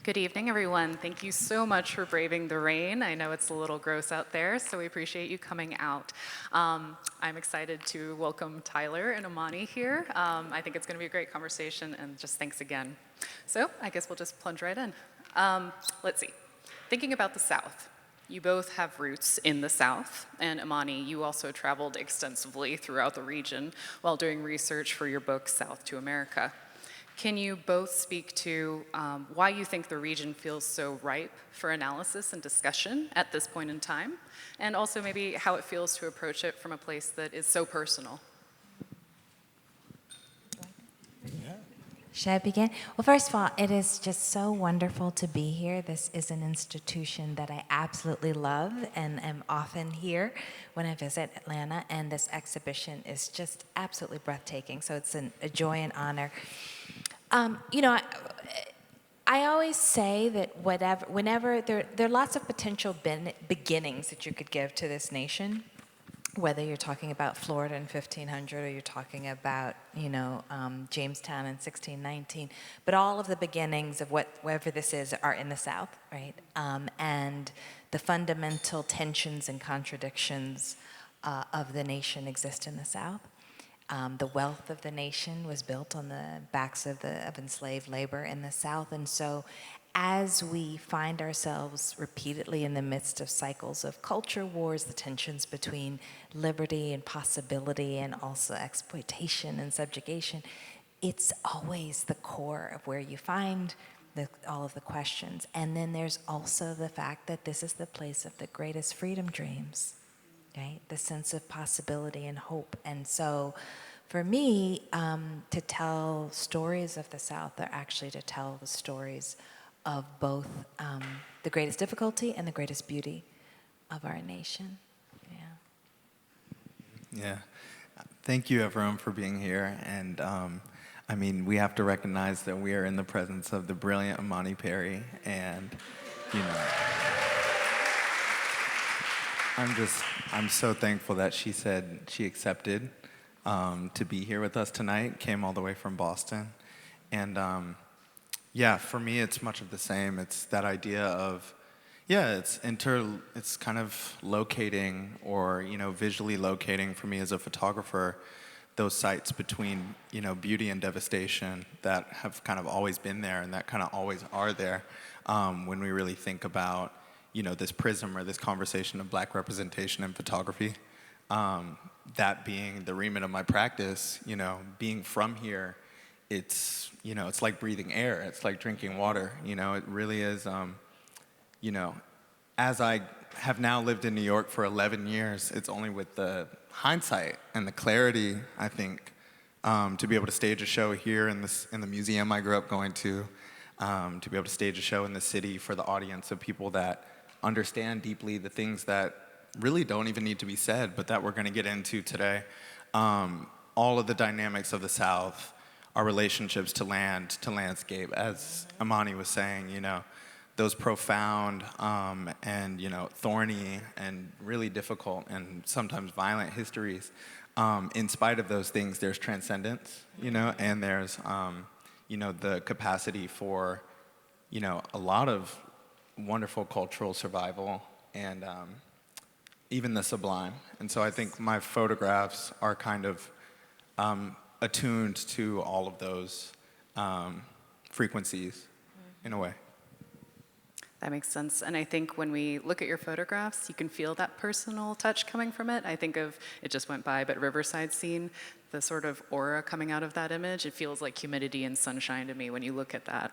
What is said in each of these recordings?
Good evening, everyone. Thank you so much for braving the rain. I know it's a little gross out there, so we appreciate you coming out. I'm excited to welcome Tyler and Imani here. I think it's going to be a great conversation, and just thanks again. So I guess we'll just plunge right in. Let's see. Thinking about the South. You both have roots in the South, and Imani, you also traveled extensively throughout the region while doing research for your book, South to America. Can you both speak to why you think the region feels so ripe for analysis and discussion at this point in time, and also maybe how it feels to approach it from a place that is so personal? Should I begin? Well, first of all, it is just so wonderful to be here. This is an institution that I absolutely love and am often here when I visit Atlanta, and this exhibition is just absolutely breathtaking. So it's a joy and honor. I always say that whenever there are lots of potential beginnings that you could give to this nation, whether you're talking about Florida in 1500 or you're talking about, Jamestown in 1619, but all of the beginnings of whatever this is are in the South, right? And the fundamental tensions and contradictions of the nation exist in the South. The wealth of the nation was built on the backs of enslaved labor in the South. And so as we find ourselves repeatedly in the midst of cycles of culture wars, the tensions between liberty and possibility and also exploitation and subjugation, it's always the core of where you find all of the questions. And then there's also the fact that this is the place of the greatest freedom dreams. Right? The sense of possibility and hope. And so for me, to tell stories of the South are actually to tell the stories of both the greatest difficulty and the greatest beauty of our nation. Yeah. Thank you, everyone, for being here. And we have to recognize that we are in the presence of the brilliant Imani Perry. And, I'm so thankful that she said she accepted to be here with us tonight, came all the way from Boston. And for me, it's much of the same. It's that idea of, it's kind of locating or, visually locating for me as a photographer, those sites between, beauty and devastation that have kind of always been there and that kind of always are there when we really think about this prism or this conversation of Black representation in photography. That being the remit of my practice, being from here, it's like breathing air. It's like drinking water. It really is, as I have now lived in New York for 11 years, it's only with the hindsight and the clarity, I think, to be able to stage a show here in the museum I grew up going to be able to stage a show in the city for the audience of people that understand deeply the things that really don't even need to be said, but that we're going to get into today. All of the dynamics of the South, our relationships to land, to landscape, as Imani was saying, those profound and thorny and really difficult and sometimes violent histories. In spite of those things, there's transcendence, and there's the capacity for a lot of wonderful cultural survival and even the sublime. And so I think my photographs are kind of attuned to all of those frequencies in a way. That makes sense. And I think when we look at your photographs, you can feel that personal touch coming from it. I think of, it just went by, but Riverside scene, the sort of aura coming out of that image, it feels like humidity and sunshine to me when you look at that.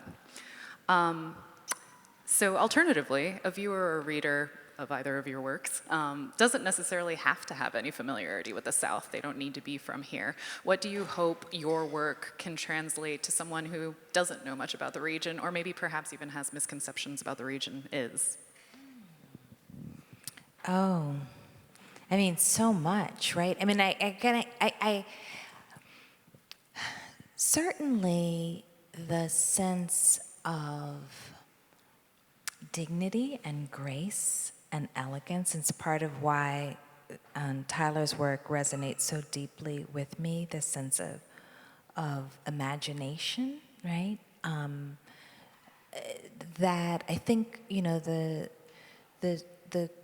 So alternatively, a viewer or reader of either of your works doesn't necessarily have to have any familiarity with the South. They don't need to be from here. What do you hope your work can translate to someone who doesn't know much about the region, or maybe perhaps even has misconceptions about the region is? Oh, so much, right? I certainly the sense of dignity and grace and elegance. It's part of why Tyler's work resonates so deeply with me, the sense of imagination, right? that I think, you know, the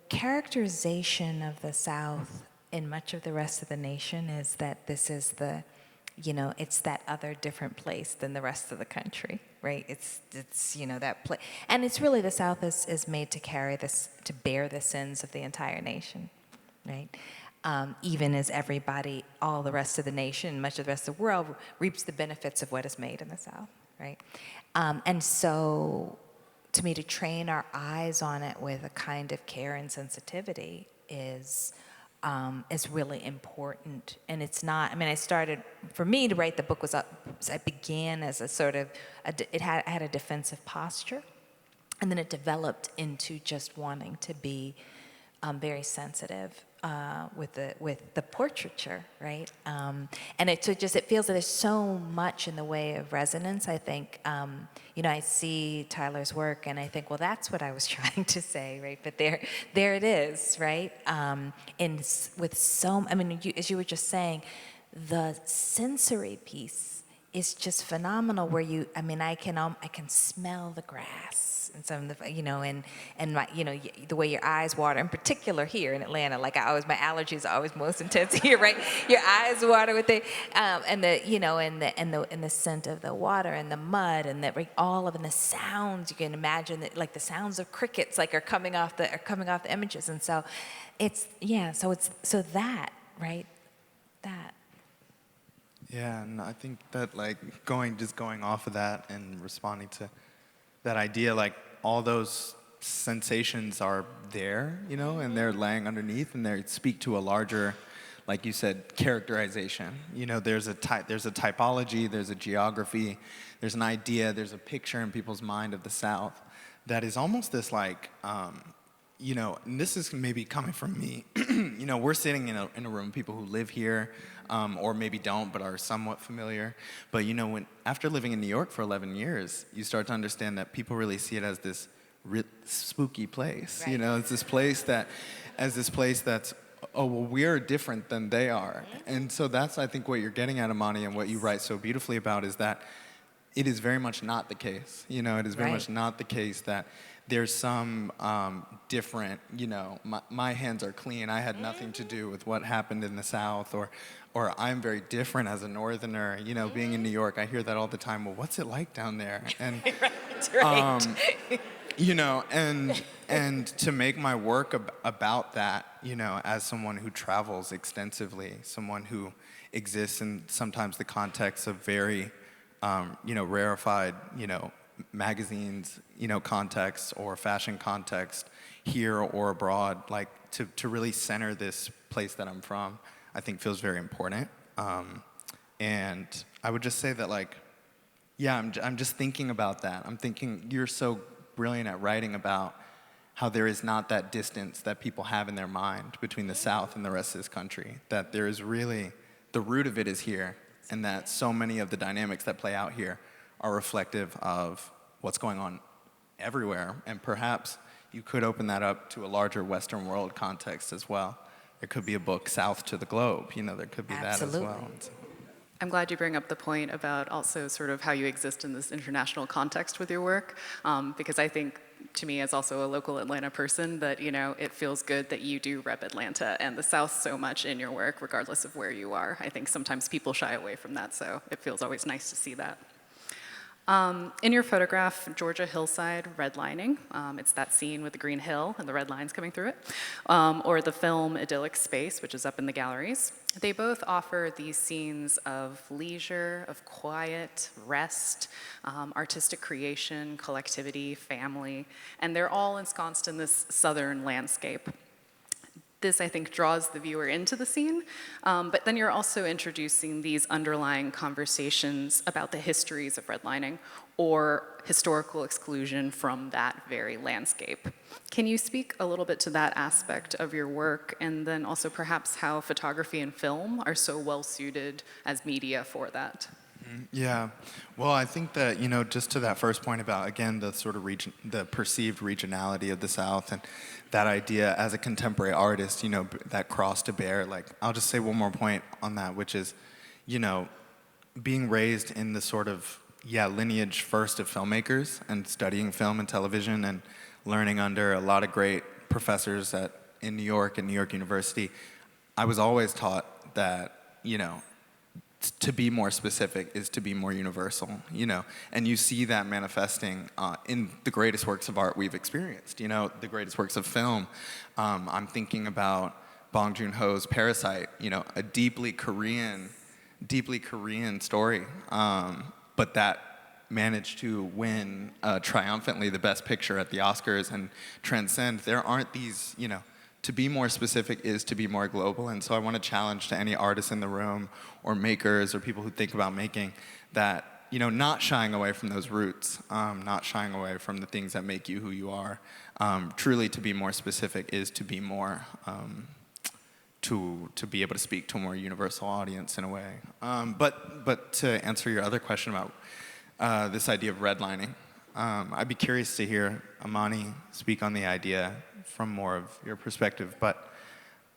characterization of the South in much of the rest of the nation is that this is the, you know, it's that other different place than the rest of the country, right? It's you know, that place, and it's really the South is made to carry this, to bear the sins of the entire nation, right? Even as everybody, all the rest of the nation, much of the rest of the world, reaps the benefits of what is made in the South, right? And so, to me, to train our eyes on it with a kind of care and sensitivity is really important. And it's not, I mean, I started, for me to write the book was, I began as a sort of, I had a defensive posture, and then it developed into just wanting to be very sensitive with the portraiture, right? And it feels that there's so much in the way of resonance. I think, you know, I see Tyler's work and I think, well, that's what I was trying to say, right? But there it is, right? With so, I mean, as you were just saying, the sensory piece is just phenomenal. Where I mean, I can smell the grass. And some of the, you know, and my, you know, the way your eyes water, in particular here in Atlanta, like my allergies are always most intense here, right? Your eyes water with and the, you know, and the scent of the water and the mud and all of the sounds. You can imagine that, like the sounds of crickets, like are coming off the images, and so it's that, right, that. Yeah, and I think that like going off of that and responding to that idea, like all those sensations are there, you know, and they're laying underneath, and they speak to a larger, like you said, characterization. You know, there's a typology, there's a geography, there's an idea, there's a picture in people's mind of the South that is almost this like, you know, and this is maybe coming from me. You know, we're sitting in a room, people who live here, or maybe don't, but are somewhat familiar. But you know, after living in New York for 11 years, you start to understand that people really see it as this spooky place. Right. You know, it's this place that's, oh, well, we're different than they are. And so that's, I think, what you're getting at, Imani, and what you write so beautifully about is that it is very much not the case. You know, it is very much not the case that there's some different, you know, my hands are clean. I had nothing to do with what happened in the South, or I'm very different as a Northerner. You know, being in New York, I hear that all the time. Well, what's it like down there? And right. you know, and to make my work about that, you know, as someone who travels extensively, someone who exists in sometimes the context of very, you know, rarefied, you know, magazines, you know, context or fashion context here or abroad, like to really center this place that I'm from, I think feels very important. And I would just say that, like, yeah, I'm just thinking about that. I'm thinking you're so brilliant at writing about how there is not that distance that people have in their mind between the South and the rest of this country, that there is really, the root of it is here, and that so many of the dynamics that play out here are reflective of what's going on everywhere. And perhaps you could open that up to a larger Western world context as well. There could be a book, South to the Globe. You know, there could be Absolutely. that as well. I'm glad you bring up the point about also sort of how you exist in this international context with your work, because I think, to me, as also a local Atlanta person, that, you know, it feels good that you do rep Atlanta and the South so much in your work, regardless of where you are. I think sometimes people shy away from that, so it feels always nice to see that. In your photograph, Georgia Hillside Redlining, it's that scene with the green hill and the red lines coming through it, or the film Idyllic Space, which is up in the galleries. They both offer these scenes of leisure, of quiet, rest, artistic creation, collectivity, family, and they're all ensconced in this southern landscape. This, I think, draws the viewer into the scene, but then you're also introducing these underlying conversations about the histories of redlining or historical exclusion from that very landscape. Can you speak a little bit to that aspect of your work, and then also perhaps how photography and film are so well suited as media for that? Yeah, well, I think that, you know, just to that first point about, again, the sort of the perceived regionality of the South, and that idea as a contemporary artist, you know, that cross to bear, like, I'll just say one more point on that, which is, you know, being raised in the sort of lineage first of filmmakers and studying film and television and learning under a lot of great professors in New York and New York University, I was always taught that, to be more specific is to be more universal, and you see that manifesting in the greatest works of art we've experienced, the greatest works of film. I'm thinking about Bong Joon-ho's Parasite, a deeply Korean story, but that managed to win triumphantly the Best Picture at the Oscars and transcend. There aren't these, to be more specific is to be more global. And so I want to challenge to any artists in the room or makers or people who think about making that, not shying away from those roots, not shying away from the things that make you who you are. Truly to be more specific is to be more, to be able to speak to a more universal audience in a way. But to answer your other question about this idea of redlining, I'd be curious to hear Imani speak on the idea from more of your perspective, but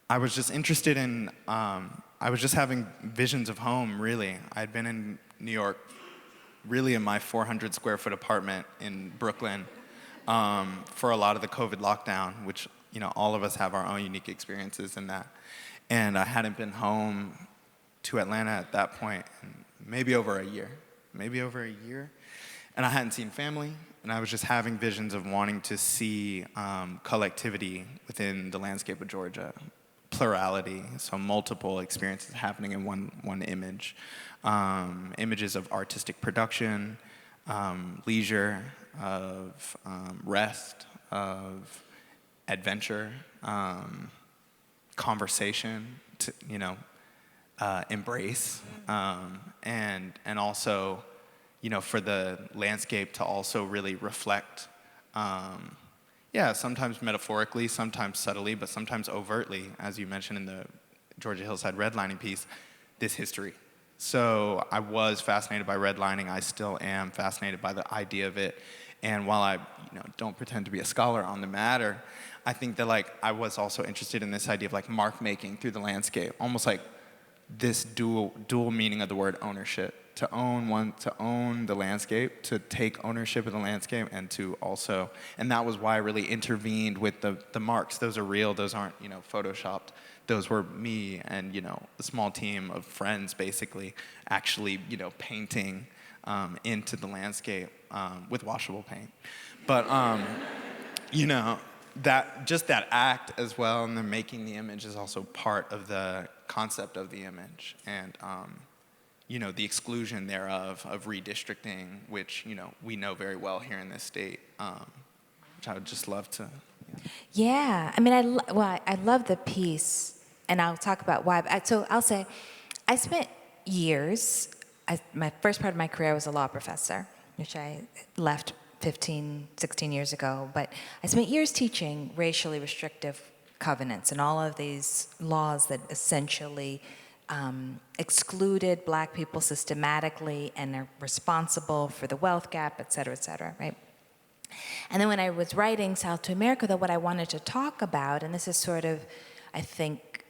I was just interested in, I was just having visions of home, really. I'd been in New York, really in my 400 square foot apartment in Brooklyn for a lot of the COVID lockdown, which, all of us have our own unique experiences in that. And I hadn't been home to Atlanta at that point in maybe over a year. And I hadn't seen family, and I was just having visions of wanting to see collectivity within the landscape of Georgia, plurality, so multiple experiences happening in one image. Images of artistic production, leisure, of rest, of adventure, conversation, embrace, and also, for the landscape to also really reflect, sometimes metaphorically, sometimes subtly, but sometimes overtly, as you mentioned in the Georgia Hillside redlining piece, this history. So I was fascinated by redlining. I still am fascinated by the idea of it. And while I don't pretend to be a scholar on the matter, I think that I was also interested in this idea of mark making through the landscape, almost like this dual meaning of the word ownership. To own the landscape, to take ownership of the landscape, and to also, and that was why I really intervened with the marks. Those are real, those aren't, photoshopped. Those were me and, a small team of friends basically actually, painting into the landscape with washable paint. But, that act as well, and then making the image is also part of the concept of the image. And, the exclusion thereof of redistricting, which, we know very well here in this state, which I would just love to. Yeah, I mean, I love the piece, and I'll talk about why. So I'll say, I spent years, my first part of my career was a law professor, which I left 15, 16 years ago, but I spent years teaching racially restrictive covenants and all of these laws that essentially excluded Black people systematically and are responsible for the wealth gap, et cetera, right? And then when I was writing South to America, though, what I wanted to talk about, and this is sort of, I think,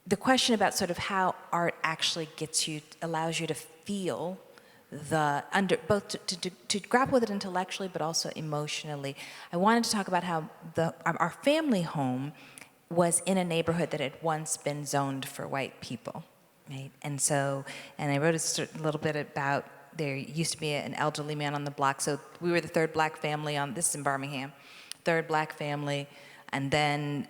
the question about sort of how art actually allows you to feel both to grapple with it intellectually, but also emotionally. I wanted to talk about how our family home was in a neighborhood that had once been zoned for white people, right? And I wrote a little bit about, there used to be an elderly man on the block, so we were the third Black family this is in Birmingham, third Black family, and then,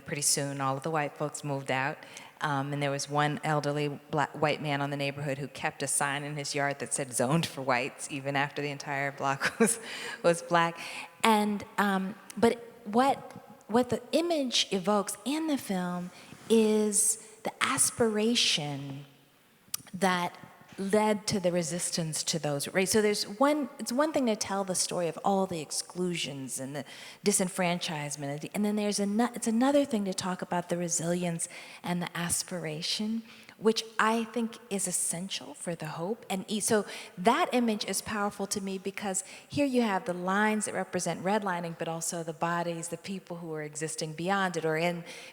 pretty soon all of the white folks moved out, and there was one elderly white man on the neighborhood who kept a sign in his yard that said zoned for whites, even after the entire block was Black. And, but what the image evokes in the film is the aspiration that led to the resistance to those, right? So it's one thing to tell the story of all the exclusions and the disenfranchisement, and then it's another thing to talk about the resilience and the aspiration which I think is essential for the hope. And so that image is powerful to me because here you have the lines that represent redlining, but also the bodies, the people who are existing beyond it. Or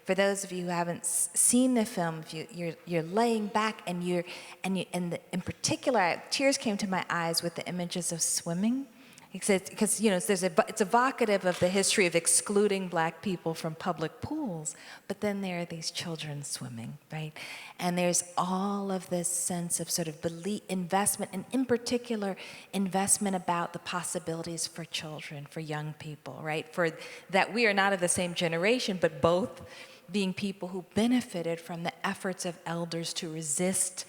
for those of you who haven't seen the film, if you're laying back and in particular, tears came to my eyes with the images of swimming. Because it's evocative of the history of excluding black people from public pools, but then there are these children swimming, right? And there's all of this sense of sort of belief, investment, and in particular, investment about the possibilities for children, for young people, right? For that we are not of the same generation, but both being people who benefited from the efforts of elders to resist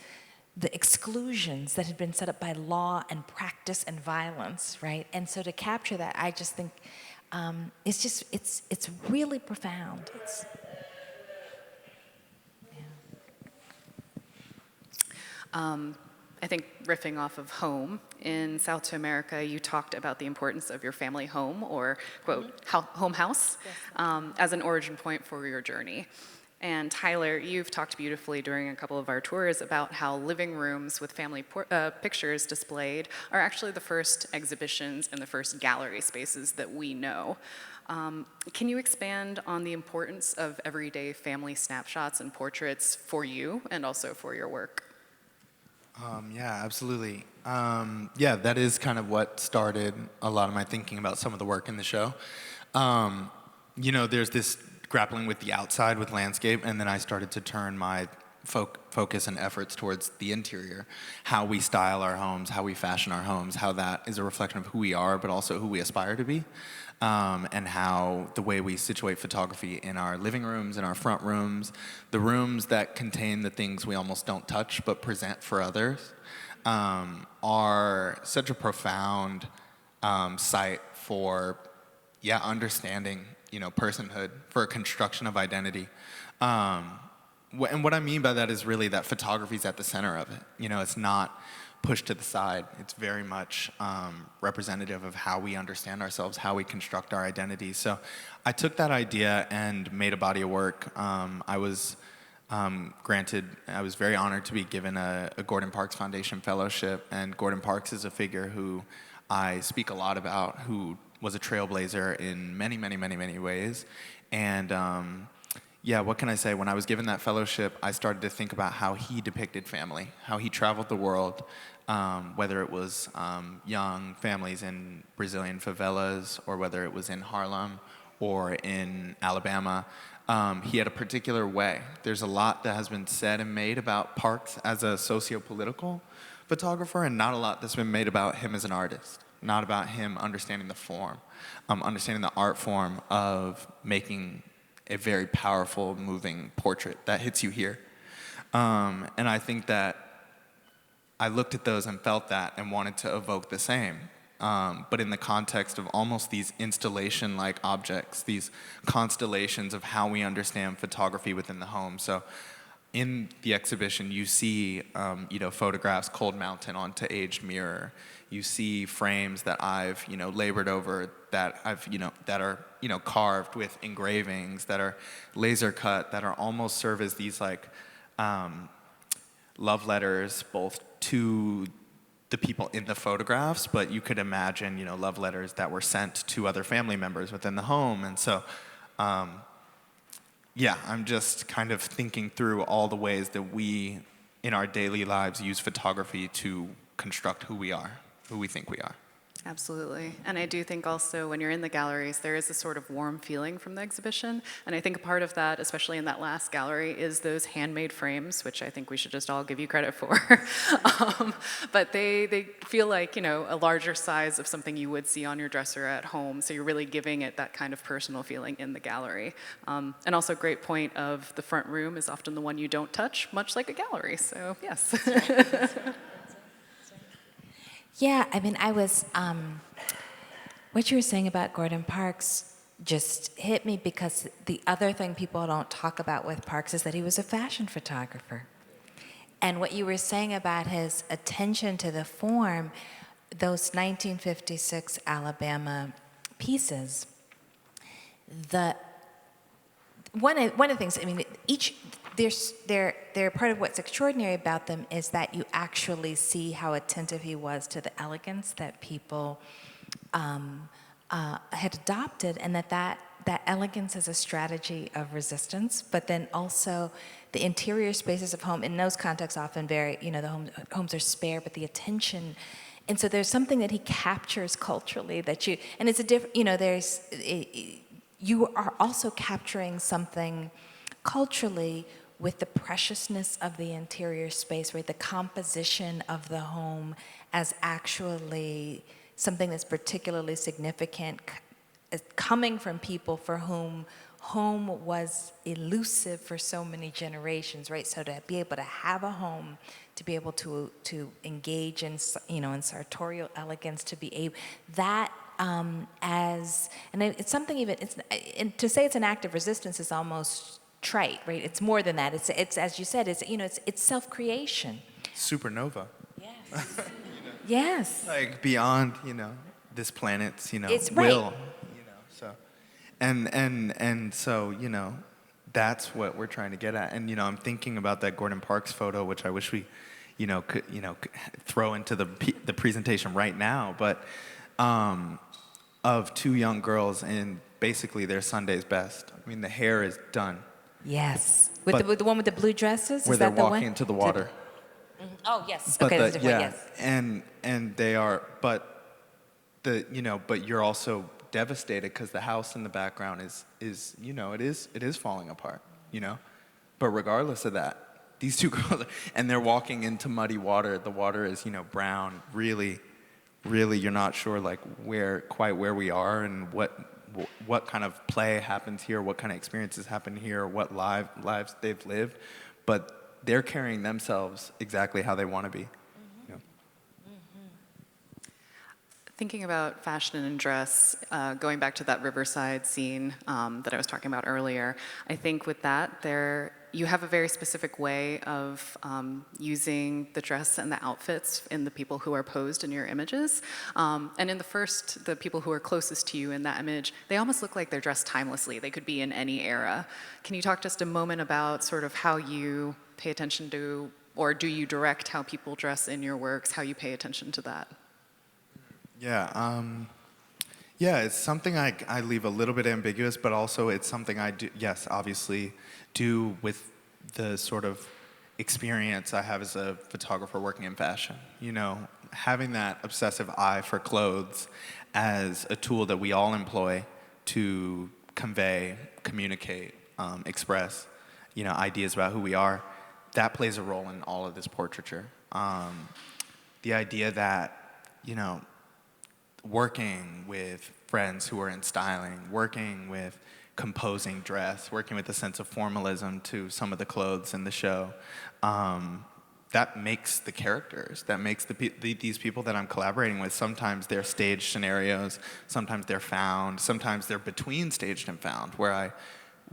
the exclusions that had been set up by law and practice and violence, right? And so to capture that, I just think it's really profound. I think riffing off of home, in South America, you talked about the importance of your family home, or quote, home house, as an origin point for your journey. And Tyler, you've talked beautifully during a couple of our tours about how living rooms with family pictures displayed are actually the first exhibitions and the first gallery spaces that we know. Can you expand on the importance of everyday family snapshots and portraits for you and also for your work? Yeah, absolutely. That is kind of what started a lot of my thinking about some of the work in the show. There's this grappling with the outside, with landscape, and then I started to turn my focus and efforts towards the interior, how we style our homes, how we fashion our homes, how that is a reflection of who we are, but also who we aspire to be, and how the way we situate photography in our living rooms, in our front rooms, the rooms that contain the things we almost don't touch but present for others, are such a profound site for, understanding personhood, for a construction of identity. And what I mean by that is really that photography is at the center of it. It's not pushed to the side. It's very much representative of how we understand ourselves, how we construct our identity. So I took that idea and made a body of work. I was very honored to be given a Gordon Parks Foundation fellowship, and Gordon Parks is a figure who I speak a lot about, who was a trailblazer in many, many, many, many ways. And what can I say? When I was given that fellowship, I started to think about how he depicted family, how he traveled the world, whether it was young families in Brazilian favelas, or whether it was in Harlem or in Alabama. He had a particular way. There's a lot that has been said and made about Parks as a socio-political photographer, and not a lot that's been made about him as an artist. Not about him understanding the form, understanding the art form of making a very powerful, moving portrait that hits you here. And I think that I looked at those and felt that and wanted to evoke the same, but in the context of almost these installation-like objects, these constellations of how we understand photography within the home. So in the exhibition, you see photographs cold mounted onto aged mirror. You see frames that I've labored over, that that are carved with engravings, that are laser cut, that are almost serve as these love letters both to the people in the photographs, but you could imagine love letters that were sent to other family members within the home. And so I'm just kind of thinking through all the ways that we in our daily lives use photography to construct who we are, who we think we are. Absolutely. And I do think also when you're in the galleries, there is a sort of warm feeling from the exhibition. And I think a part of that, especially in that last gallery, is those handmade frames, which I think we should just all give you credit for. But they feel like, a larger size of something you would see on your dresser at home. So you're really giving it that kind of personal feeling in the gallery. And also great point of the front room is often the one you don't touch, much like a gallery. So yes. Yeah, I mean, what you were saying about Gordon Parks just hit me, because the other thing people don't talk about with Parks is that he was a fashion photographer. And what you were saying about his attention to the form, those 1956 Alabama pieces, one of the things, I mean, they're part of what's extraordinary about them is that you actually see how attentive he was to the elegance that people had adopted, and that elegance is a strategy of resistance, but then also the interior spaces of home, in those contexts often very, the homes are spare, but the attention, and so there's something that he captures culturally and it's a different, you are also capturing something culturally with the preciousness of the interior space, right? The composition of the home as actually something that's particularly significant, coming from people for whom home was elusive for so many generations, right? So to be able to have a home, to be able to engage in, in sartorial elegance, to be able, that and it's something even, and to say it's an act of resistance is almost trite, right? It's more than that. It's as you said, it's self-creation. Supernova. Yes. Yes. Like beyond, this planet's, It's will. right. So, and so, that's what we're trying to get at. And, I'm thinking about that Gordon Parks photo, which I wish we, could throw into the presentation right now, but of two young girls in basically their Sunday's best. I mean, the hair is done. Yes. With the one with the blue dresses? Where Is they're that the one? walking into the water. Oh, yes. But Okay, that's different, yeah, yes. and they are, but but you're also devastated because the house in the background is it is falling apart, But regardless of that, these two girls, and they're walking into muddy water. The water is brown. Really, you're not sure like quite where we are and what kind of play happens here, what kind of experiences happen here, what lives they've lived, but they're carrying themselves exactly how they want to be. Thinking about fashion and dress, going back to that Riverside scene that I was talking about earlier, I think with that, you have a very specific way of using the dress and the outfits in the people who are posed in your images. And in the people who are closest to you in that image, they almost look like they're dressed timelessly. They could be in any era. Can you talk just a moment about sort of how you pay attention to, or do you direct how people dress in your works, how you pay attention to that? Yeah, it's something I leave a little bit ambiguous, but also it's something I do, yes, obviously, do with the sort of experience I have as a photographer working in fashion. Having that obsessive eye for clothes as a tool that we all employ to convey, communicate, express, ideas about who we are, that plays a role in all of this portraiture. The idea that, working with friends who are in styling, working with composing dress, working with a sense of formalism to some of the clothes in the show, that makes the characters, that makes these people that I'm collaborating with. Sometimes they're staged scenarios, sometimes they're found, sometimes they're between staged and found, where I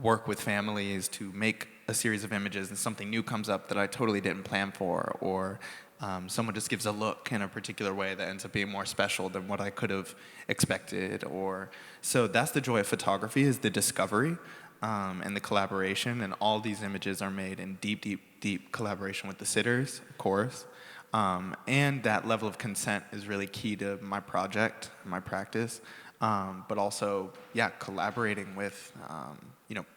work with families to make a series of images and something new comes up that I totally didn't plan for, or someone just gives a look in a particular way that ends up being more special than what I could have expected. So that's the joy of photography, is the discovery and the collaboration. And all these images are made in deep collaboration with the sitters, of course. And that level of consent is really key to my project, my practice. But also, collaborating with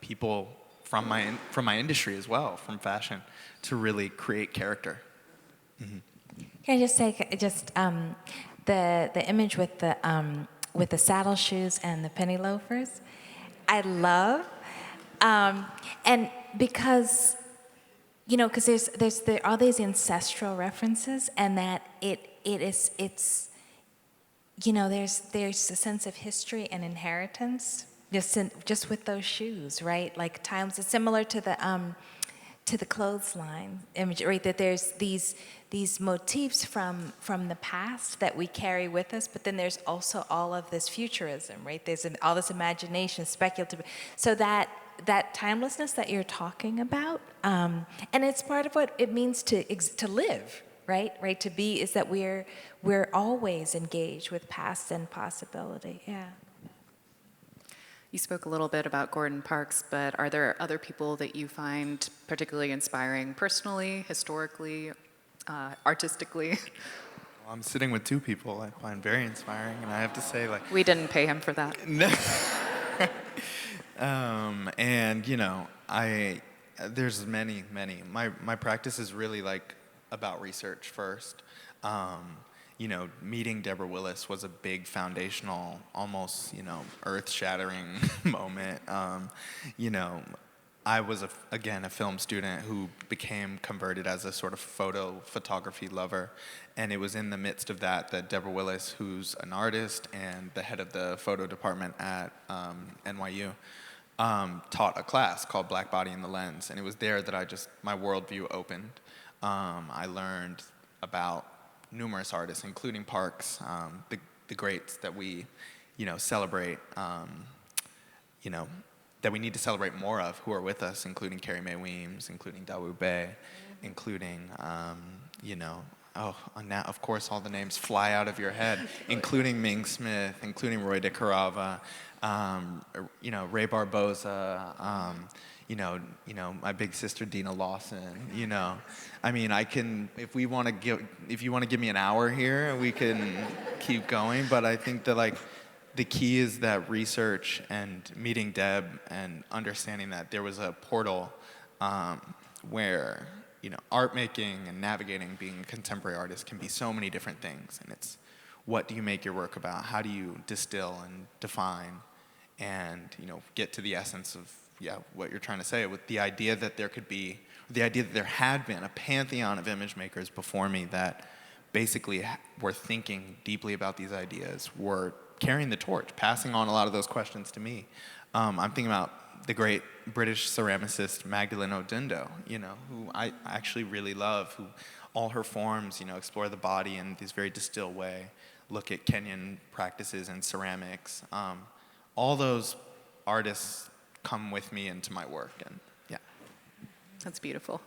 people from my industry as well, from fashion, to really create character. Mm-hmm. Can I just say, the image with the saddle shoes and the penny loafers, I love, and because there are all these ancestral references, and that there's a sense of history and inheritance just with those shoes, right? Like times it's similar to the clothesline image, right? That there's these motifs from the past that we carry with us, but then there's also all of this futurism, right? There's all this imagination, speculative. So that timelessness that you're talking about, and it's part of what it means to live, right? Right, to be, is that we're always engaged with past and possibility. Yeah. You spoke a little bit about Gordon Parks, but are there other people that you find particularly inspiring personally, historically, artistically? Well, I'm sitting with two people I find very inspiring, and I have to say, like, We didn't pay him for that. and there's many. My practice is really like about research first. Meeting Deborah Willis was a big foundational, almost, earth-shattering moment. I was, again, a film student who became converted as a sort of photography lover. And it was in the midst of that Deborah Willis, who's an artist and the head of the photo department at NYU, taught a class called Black Body in the Lens. And it was there that my worldview opened. I learned about numerous artists, including Parks, the greats that we, celebrate, that we need to celebrate more of, who are with us, including Carrie Mae Weems, including Dawu Bey, including, now, of course, all the names fly out of your head, including Ming Smith, including Roy DeCarava, Ray Barboza, my big sister Dina Lawson. I mean, if you want to give me an hour here, we can keep going. But I think that the key is that research and meeting Deb and understanding that there was a portal where art making and navigating being a contemporary artist can be so many different things. And it's, what do you make your work about? How do you distill and define and get to the essence of what you're trying to say, with the idea that there had been a pantheon of image makers before me that basically were thinking deeply about these ideas, were carrying the torch, passing on a lot of those questions to me. I'm thinking about the great British ceramicist Magdalene Odundo, who I actually really love, who all her forms, explore the body in this very distilled way, look at Kenyan practices in ceramics. All those artists come with me into my work, and yeah. That's beautiful.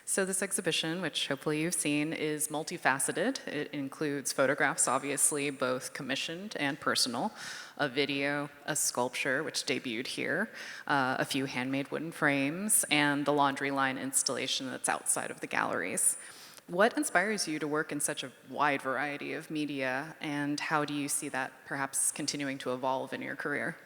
So this exhibition, which hopefully you've seen, is multifaceted. It includes photographs, obviously, both commissioned and personal, a video, a sculpture, which debuted here, a few handmade wooden frames, and the laundry line installation that's outside of the galleries. What inspires you to work in such a wide variety of media, and how do you see that perhaps continuing to evolve in your career?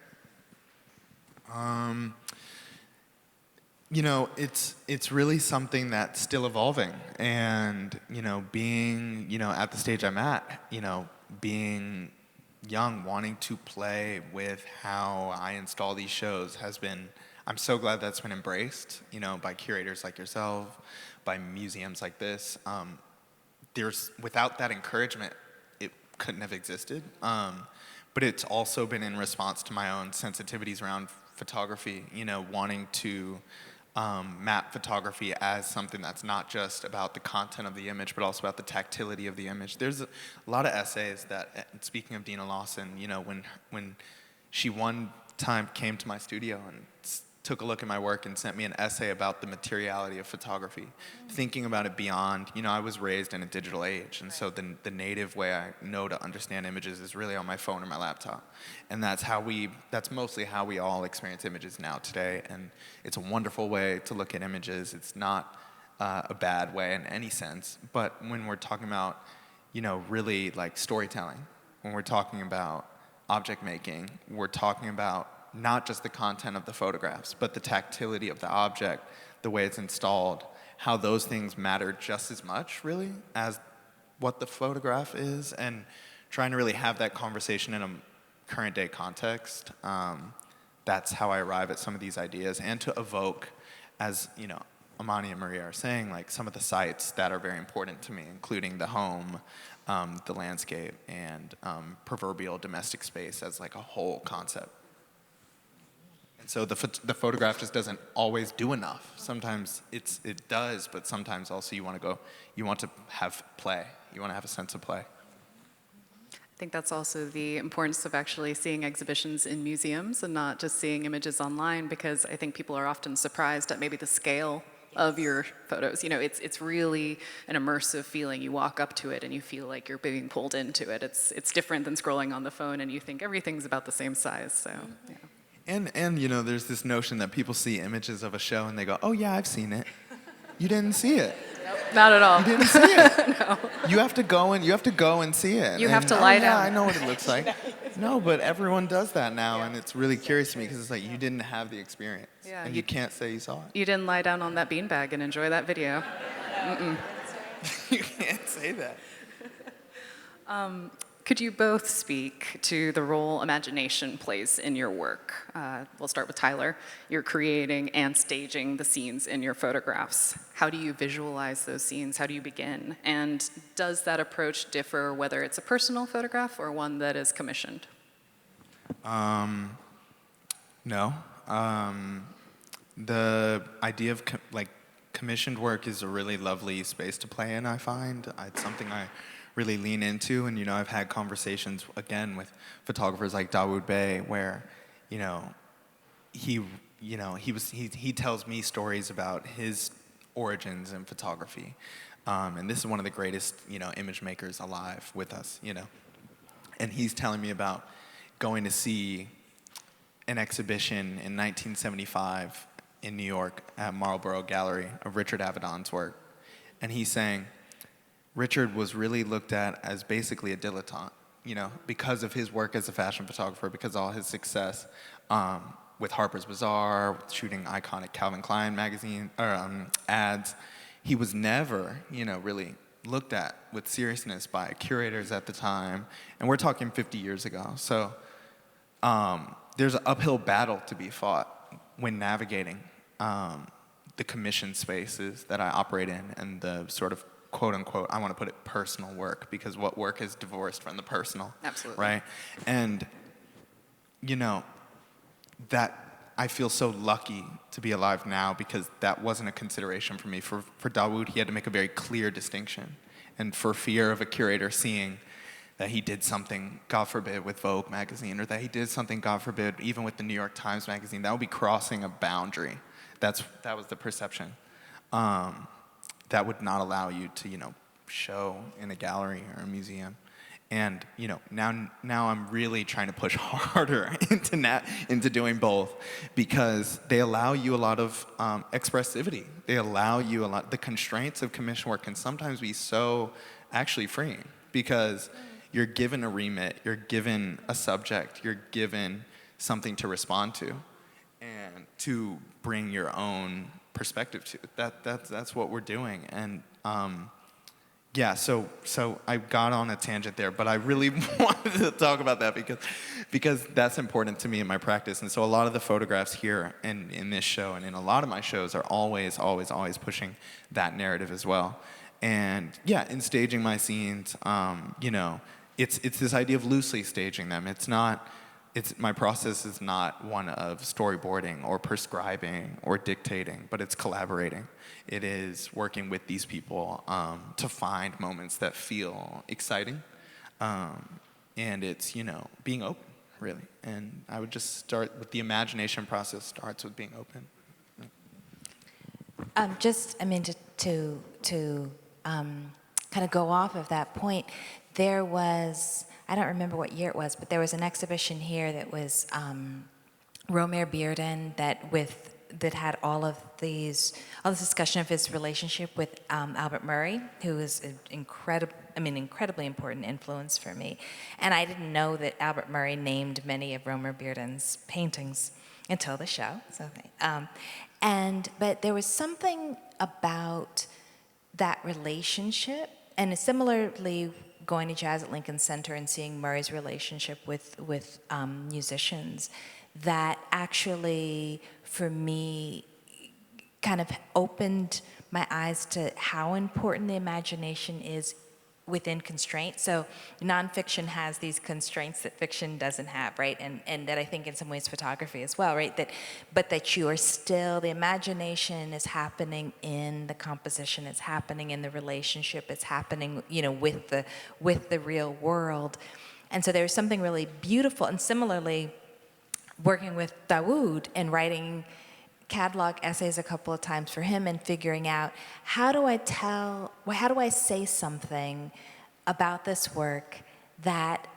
It's really something that's still evolving, and being at the stage I'm at, being young, wanting to play with how I install these shows I'm so glad that's been embraced, by curators like yourself, by museums like this. Without that encouragement, it couldn't have existed. But it's also been in response to my own sensitivities around photography, wanting to map photography as something that's not just about the content of the image, but also about the tactility of the image. There's a lot of essays that, speaking of Dina Lawson, when she one time came to my studio and took a look at my work and sent me an essay about the materiality of photography, thinking about it beyond, I was raised in a digital age, and so the native way I know to understand images is really on my phone or my laptop. And that's mostly how we all experience images now today, and it's a wonderful way to look at images. It's not a bad way in any sense, but when we're talking about, really like storytelling, when we're talking about object making, we're talking about not just the content of the photographs, but the tactility of the object, the way it's installed, how those things matter just as much, really, as what the photograph is, and trying to really have that conversation in a current day context. That's how I arrive at some of these ideas, and to evoke, as Imani and Maria are saying, some of the sites that are very important to me, including the home, the landscape, and proverbial domestic space as a whole concept. So the photograph just doesn't always do enough. Sometimes it does, but sometimes also you want to have play. You want to have a sense of play. I think that's also the importance of actually seeing exhibitions in museums and not just seeing images online, because I think people are often surprised at maybe the scale of your photos. You know, it's really an immersive feeling. You walk up to it and you feel like you're being pulled into it. It's different than scrolling on the phone and you think everything's about the same size. So, yeah. And you know, there's this notion that people see images of a show and they go, "Oh yeah, I've seen it." You didn't see it. Not at all. You didn't see it. No. You have to go and see it. You have to And, lie yeah, down. I know what it looks like. No, but everyone does that now, and it's really curious to me because it's like you didn't have the experience, Yeah, and you can't say you saw it. You didn't lie down on that beanbag and enjoy that video. You can't say that. Could you both speak to the role imagination plays in your work? We'll start with Tyler. You're creating and staging the scenes in your photographs. How do you visualize those scenes? How do you begin? And does that approach differ whether it's a personal photograph or one that is commissioned? No. The idea of commissioned work is a really lovely space to play in, I find. It's something I really lean into, and you know, I've had conversations again with photographers like Dawood Bey where, he tells me stories about his origins in photography. And this is one of the greatest, image makers alive with us, And he's telling me about going to see an exhibition in 1975 in New York at Marlborough Gallery of Richard Avedon's work. And he's saying, Richard was really looked at as basically a dilettante, because of his work as a fashion photographer, because of all his success with Harper's Bazaar, shooting iconic Calvin Klein magazine ads. He was never, really looked at with seriousness by curators at the time, and we're talking 50 years ago. So there's an uphill battle to be fought when navigating the commission spaces that I operate in and the sort of quote unquote, I want to put it personal work, because what work is divorced from the personal. Absolutely. Right? And, that I feel so lucky to be alive now because that wasn't a consideration for me. For Dawood, he had to make a very clear distinction. And for fear of a curator seeing that he did something, God forbid, with Vogue magazine, or that he did something, God forbid, even with the New York Times magazine, that would be crossing a boundary. That was the perception. That would not allow you to, show in a gallery or a museum. And, now I'm really trying to push harder into doing both, because they allow you a lot of expressivity. They allow you a lot. The constraints of commission work can sometimes be so actually freeing, because you're given a remit, you're given a subject, you're given something to respond to, and to bring your own perspective to. That's what we're doing. And yeah, so I got on a tangent there, but I really wanted to talk about that because that's important to me in my practice. And so a lot of the photographs here and in this show and in a lot of my shows are always pushing that narrative as well. And yeah, in staging my scenes, it's this idea of loosely staging them. My process is not one of storyboarding or prescribing or dictating, but it's collaborating. It is working with these people to find moments that feel exciting. And it's, being open, really. And I would just start with the imagination process starts with being open. To kind of go off of that point, there was, I don't remember what year it was, but there was an exhibition here that was Romare Bearden that had all this discussion of his relationship with Albert Murray, who is an incredibly important influence for me. And I didn't know that Albert Murray named many of Romare Bearden's paintings until the show. But there was something about that relationship, and similarly going to jazz at Lincoln Center and seeing Murray's relationship with musicians, that actually, for me, kind of opened my eyes to how important the imagination is within constraints. So nonfiction has these constraints that fiction doesn't have, right? And that I think in some ways photography as well, right? But that you are still, the imagination is happening in the composition, it's happening in the relationship, it's happening, with the real world. And so there's something really beautiful. And similarly, working with Dawood and writing catalog essays a couple of times for him and figuring out how do I say something about this work that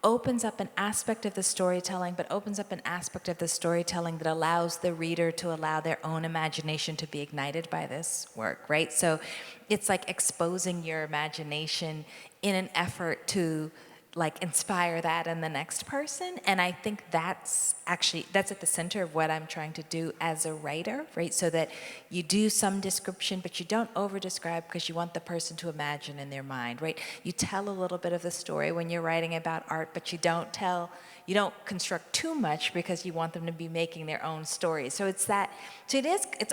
opens up an aspect of the storytelling, but opens up an aspect of the storytelling that allows the reader to allow their own imagination to be ignited by this work, right? So it's like exposing your imagination in an effort to like inspire that in the next person. And I think that's at the center of what I'm trying to do as a writer, right? So that you do some description, but you don't over describe because you want the person to imagine in their mind, right? You tell a little bit of the story when you're writing about art, but you don't construct too much because you want them to be making their own stories. So it's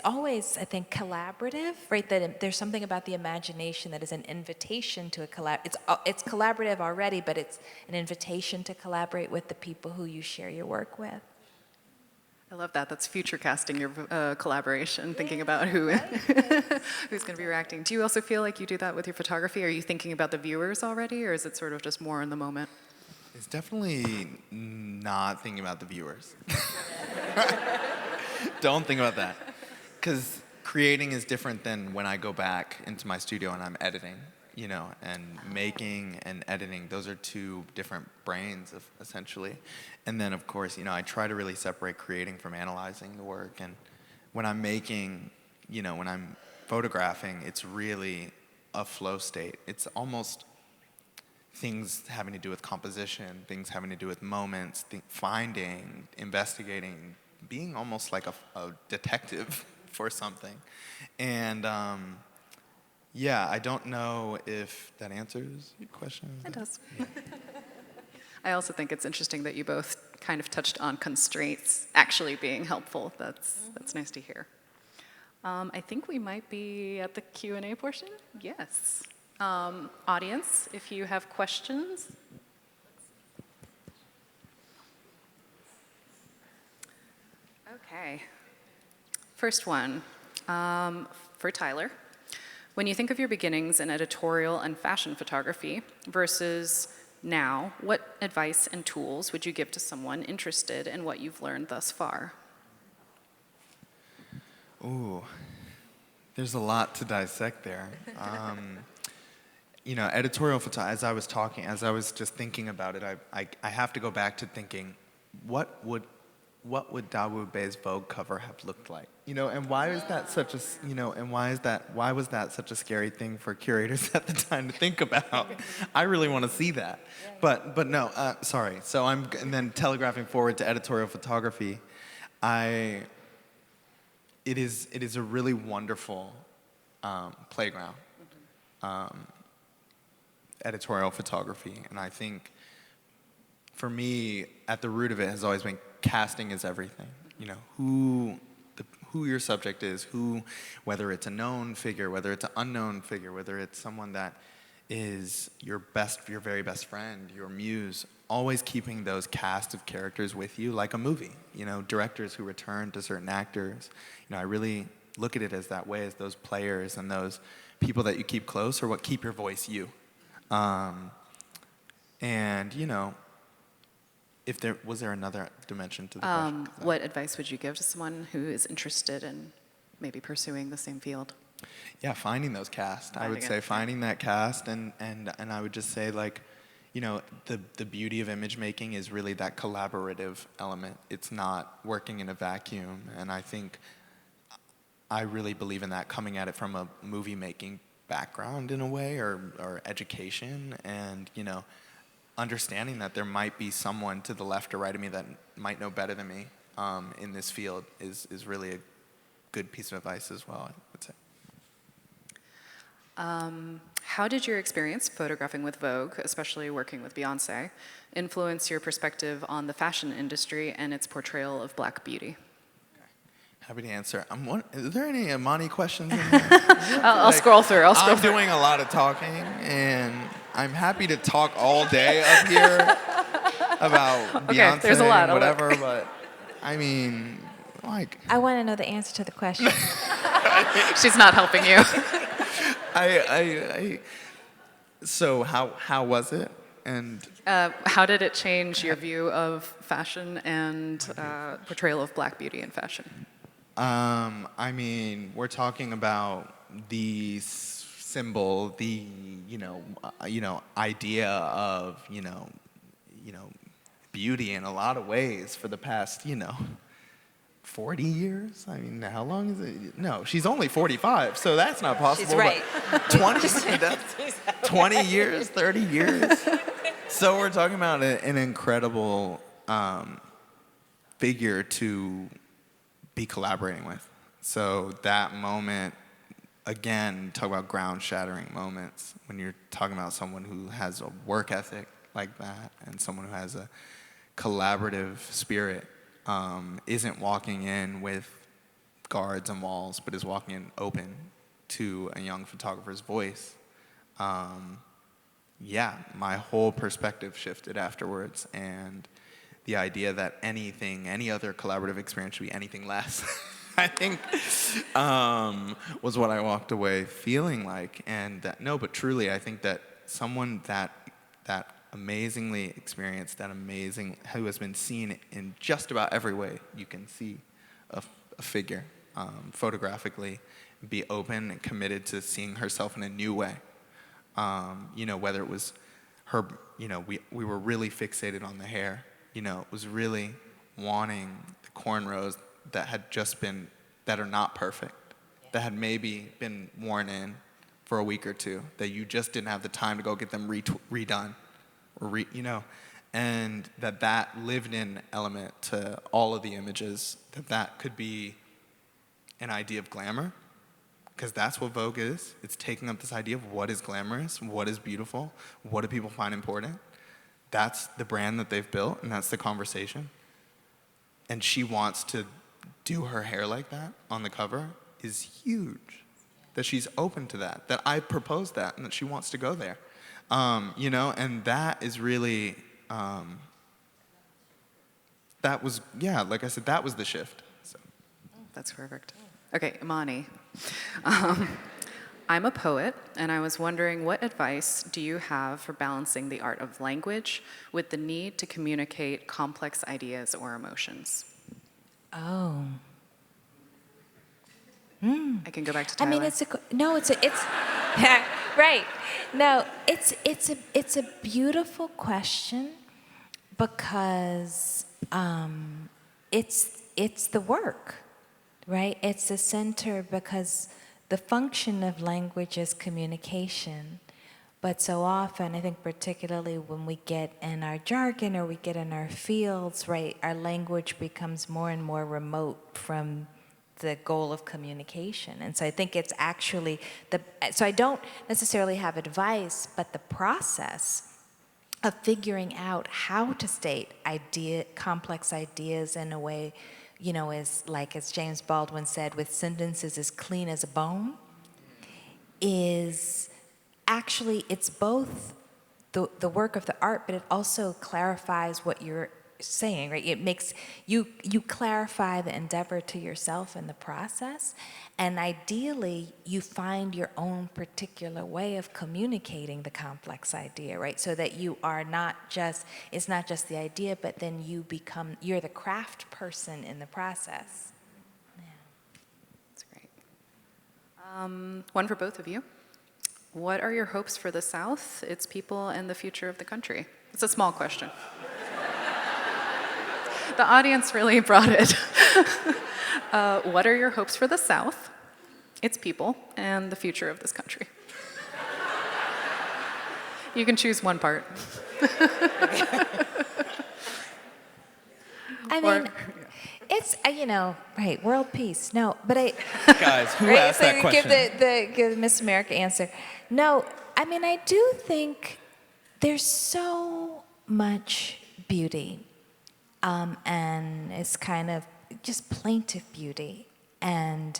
always, I think, collaborative, right? That there's something about the imagination that is an invitation to it's collaborative already, but it's an invitation to collaborate with the people who you share your work with. I love that. That's future casting your collaboration, thinking about who's going to be reacting. Do you also feel like you do that with your photography? Are you thinking about the viewers already, or is it sort of just more in the moment? It's definitely not thinking about the viewers. Don't think about that. Because creating is different than when I go back into my studio and I'm editing, and making and editing. Those are two different brains, essentially. And then, of course, I try to really separate creating from analyzing the work. And when I'm making, when I'm photographing, it's really a flow state. It's almost things having to do with composition, things having to do with moments, finding, investigating, being almost like a detective for something. And I don't know if that answers your question. It does. I also think it's interesting that you both kind of touched on constraints actually being helpful. That's nice to hear. I think we might be at the Q&A portion. Yes. Audience, if you have questions. Okay. First one, for Tyler. When you think of your beginnings in editorial and fashion photography versus now, what advice and tools would you give to someone interested in what you've learned thus far? Ooh, there's a lot to dissect there. Editorial photography, as I was just thinking about it, I have to go back to thinking, what would Dawood Bey's Vogue cover have looked like? And why is that such a, why was that such a scary thing for curators at the time to think about? I really want to see that. But no, sorry. So and then telegraphing forward to editorial photography, it is a really wonderful playground. Editorial photography, and I think for me, at the root of it has always been casting is everything. Who your subject is, whether it's a known figure, whether it's an unknown figure, whether it's someone that is your very best friend, your muse, always keeping those cast of characters with you like a movie. Directors who return to certain actors. I really look at it as that way, as those players and those people that you keep close or what keep your voice you. Was there another dimension to the question? What advice would you give to someone who is interested in maybe pursuing the same field? Yeah, finding those cast. I would say finding that cast, and I would just say the beauty of image making is really that collaborative element. It's not working in a vacuum, and I think I really believe in that, coming at it from a movie making background in a way, or education, and understanding that there might be someone to the left or right of me that might know better than me in this field is really a good piece of advice as well, I would say. How did your experience photographing with Vogue, especially working with Beyonce, influence your perspective on the fashion industry and its portrayal of Black beauty? Happy to answer. Is there any Imani questions in there? I'll scroll through. I'm doing a lot of talking, and I'm happy to talk all day up here about Beyonce there's a lot, and whatever, but I mean, I want to know the answer to the question. She's not helping you. So how was it? And how did it change your view of fashion and portrayal of Black beauty in fashion? I mean, we're talking about the symbol, the idea of beauty in a lot of ways for the past 40 years. I mean, how long is it? No, she's only 45, so that's not possible. She's right. But 20 years, 30 years. So we're talking about an incredible figure to be collaborating with. So that moment, again, talk about ground-shattering moments when you're talking about someone who has a work ethic like that and someone who has a collaborative spirit, isn't walking in with guards and walls, but is walking in open to a young photographer's voice. Yeah, my whole perspective shifted afterwards, and the idea that any other collaborative experience should be anything less, I think, was what I walked away feeling like. And but truly, I think that someone that amazingly experienced, who has been seen in just about every way you can see a figure, photographically, be open and committed to seeing herself in a new way. Whether it was her, we were really fixated on the hair. It was really wanting the cornrows that are not perfect, that had maybe been worn in for a week or two, that you just didn't have the time to go get them redone, and that lived-in element to all of the images, that could be an idea of glamour, because that's what Vogue is. It's taking up this idea of what is glamorous, what is beautiful, what do people find important. That's the brand that they've built, and that's the conversation. And she wants to do her hair like that on the cover is huge. That she's open to that I proposed that, and that she wants to go there. And that is really, that was, like I said, that was the shift. So. That's perfect. Okay, Imani. I'm a poet, and I was wondering, what advice do you have for balancing the art of language with the need to communicate complex ideas or emotions? Oh. I can go back to Tyler. I mean, it's right. No, it's a beautiful question because it's the work, right? It's the center because the function of language is communication. But so often, I think particularly when we get in our jargon or we get in our fields, right, our language becomes more and more remote from the goal of communication. And so I think it's actually so I don't necessarily have advice, but the process of figuring out how to state complex ideas in a way, is like, as James Baldwin said, with sentences as clean as a bone, is actually, it's both the work of the art, but it also clarifies what you're saying, right? It makes you clarify the endeavor to yourself in the process, and ideally you find your own particular way of communicating the complex idea, right? So that you are it's not just the idea, but then you're the craft person in the process. Yeah. That's great. One for both of you. What are your hopes for the South, its people, and the future of the country? It's a small question. The audience really brought it. What are your hopes for the South, its people, and the future of this country? You can choose one part. I mean, it's, right, world peace. No, but Guys, who asked that question? Give Miss America answer. No, I mean, I do think there's so much beauty, and it's kind of just plaintive beauty. And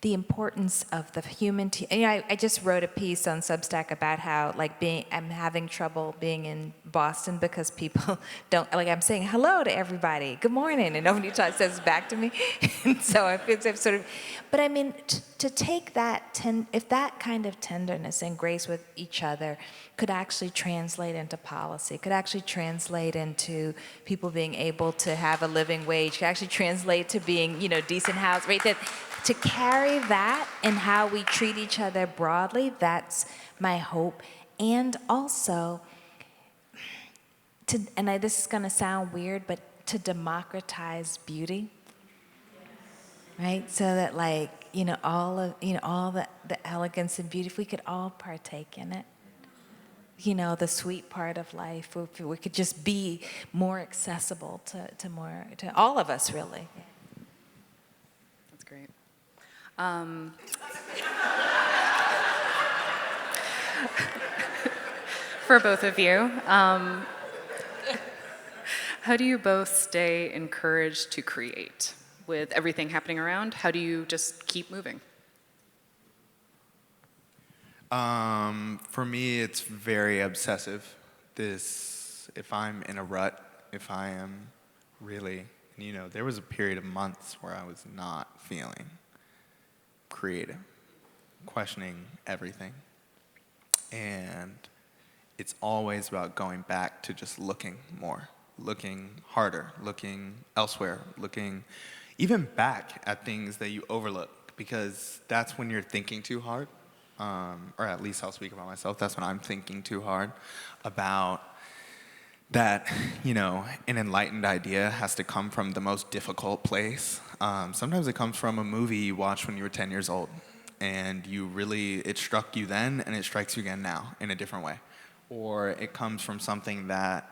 the importance of the human. I just wrote a piece on Substack about how I'm having trouble being in Boston because people don't I'm saying hello to everybody, good morning, and nobody says back to me, and so I've sort of. But I mean, to take that if that kind of tenderness and grace with each other could actually translate into policy, could actually translate into people being able to have a living wage, could actually translate to being decent house, right? That to carry that in how we treat each other broadly, that's my hope. And also, this is going to sound weird, but to democratize beauty, right? So that all the elegance and beauty, if we could all partake in it, the sweet part of life, if we could just be more accessible to all of us, really. That's great. For both of you, how do you both stay encouraged to create? With everything happening around, how do you just keep moving? For me, it's very obsessive. If I'm in a rut, if I am really, there was a period of months where I was not feeling creative, questioning everything. And it's always about going back to just looking more, looking harder, looking elsewhere, looking even back at things that you overlook, because that's when you're thinking too hard, or at least I'll speak about myself, that's when I'm thinking too hard about that, an enlightened idea has to come from the most difficult place. Sometimes it comes from a movie you watched when you were 10 years old, and it struck you then, and it strikes you again now in a different way. Or it comes from something that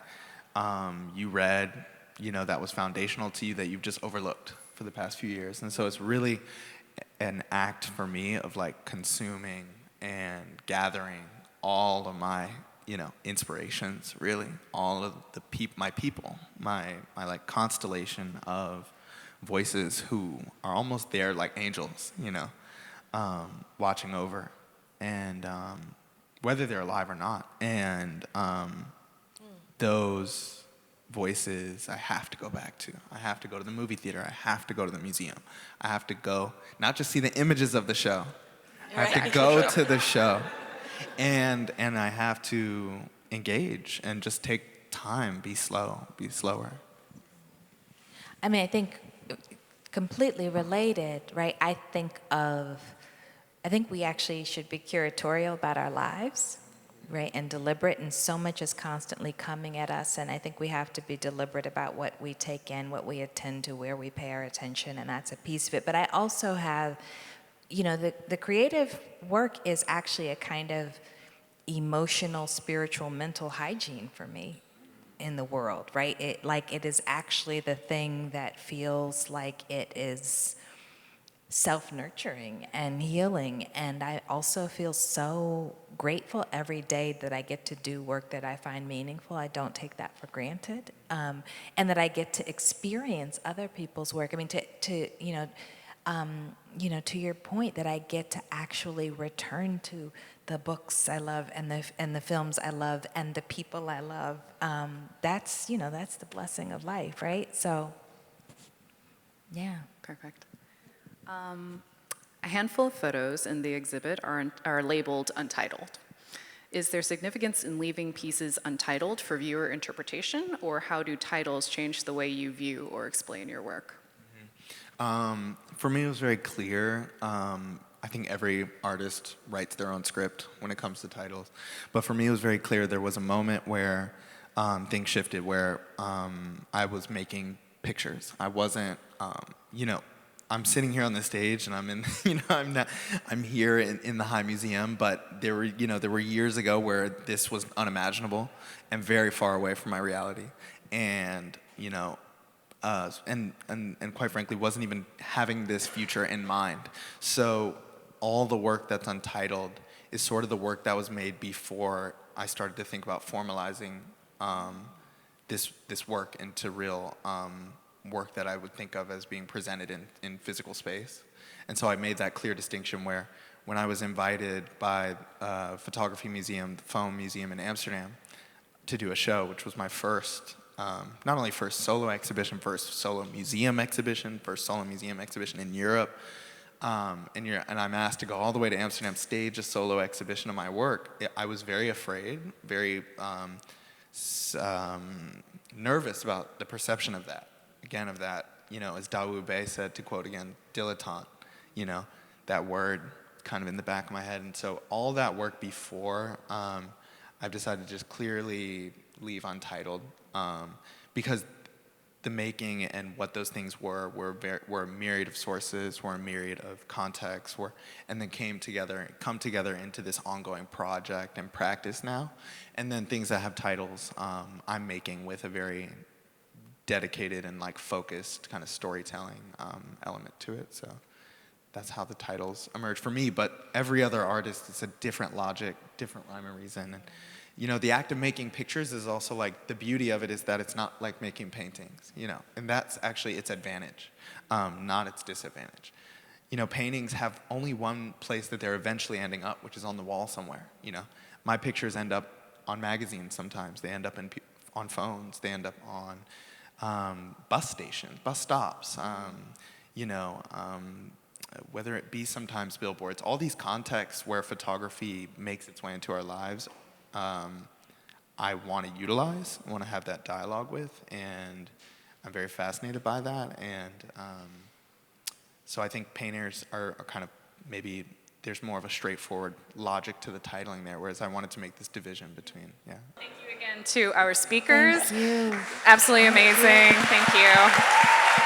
you read, that was foundational to you that you've just overlooked for the past few years. And so it's really an act for me of consuming and gathering all of my, inspirations, really, all of my people, my constellation of voices who are almost there like angels, watching over, and whether they're alive or not. And those voices I have to go back to. I have to go to the movie theater. I have to go to the museum. I have to go, not just see the images of the show. I have to go to the show. And I have to engage and just take time, be slower. I mean, I think completely related, right? I think we actually should be curatorial about our lives, right, and deliberate, and so much is constantly coming at us, and I think we have to be deliberate about what we take in, what we attend to, where we pay our attention, and that's a piece of it. But I also have, the creative work is actually a kind of emotional, spiritual, mental hygiene for me in the world, right? It is actually the thing that feels like it is self-nurturing and healing, and I also feel so grateful every day that I get to do work that I find meaningful. I don't take that for granted, and that I get to experience other people's work. I mean, to your point, that I get to actually return to the books I love and the films I love and the people I love. That's the blessing of life, right? So, yeah. Perfect. A handful of photos in the exhibit are labeled untitled. Is there significance in leaving pieces untitled for viewer interpretation, or how do titles change the way you view or explain your work? For me, it was very clear. I think every artist writes their own script when it comes to titles. But for me, it was very clear there was a moment where things shifted, where I was making pictures. I wasn't, I'm sitting here on the stage and I'm in, I'm here in the High Museum, but there were years ago where this was unimaginable and very far away from my reality. And, and quite frankly, wasn't even having this future in mind. So all the work that's untitled is sort of the work that was made before I started to think about formalizing this work into real work that I would think of as being presented in physical space. And so I made that clear distinction where when I was invited by Photography Museum, the Foam Museum in Amsterdam, to do a show, which was my first, not only first solo exhibition, first solo museum exhibition, first solo museum exhibition in Europe, and I'm asked to go all the way to Amsterdam, stage a solo exhibition of my work. I was very afraid, very nervous about the perception of that. Again, of that, as Dawu Bey said, to quote again, dilettante, that word kind of in the back of my head. And so all that work before, I've decided to just clearly leave untitled, because the making and what those things were a myriad of sources, were a myriad of contexts, and then come together into this ongoing project and practice now. And then things that have titles, I'm making with a very dedicated and focused kind of storytelling element to it. So that's how the titles emerge for me. But every other artist, it's a different logic, different rhyme and reason. And, the act of making pictures is also the beauty of it is that it's not like making paintings, and that's actually its advantage, not its disadvantage. Paintings have only one place that they're eventually ending up, which is on the wall somewhere. My pictures end up on magazines sometimes. They end up on phones. They end up on bus stations, bus stops, whether it be sometimes billboards. All these contexts where photography makes its way into our lives, I want to utilize, I want to have that dialogue with, and I'm very fascinated by that. And so I think painters are kind of, maybe there's more of a straightforward logic to the titling there, whereas I wanted to make this division between, yeah. Thank you again to our speakers. Thank you. Absolutely amazing. Thank you.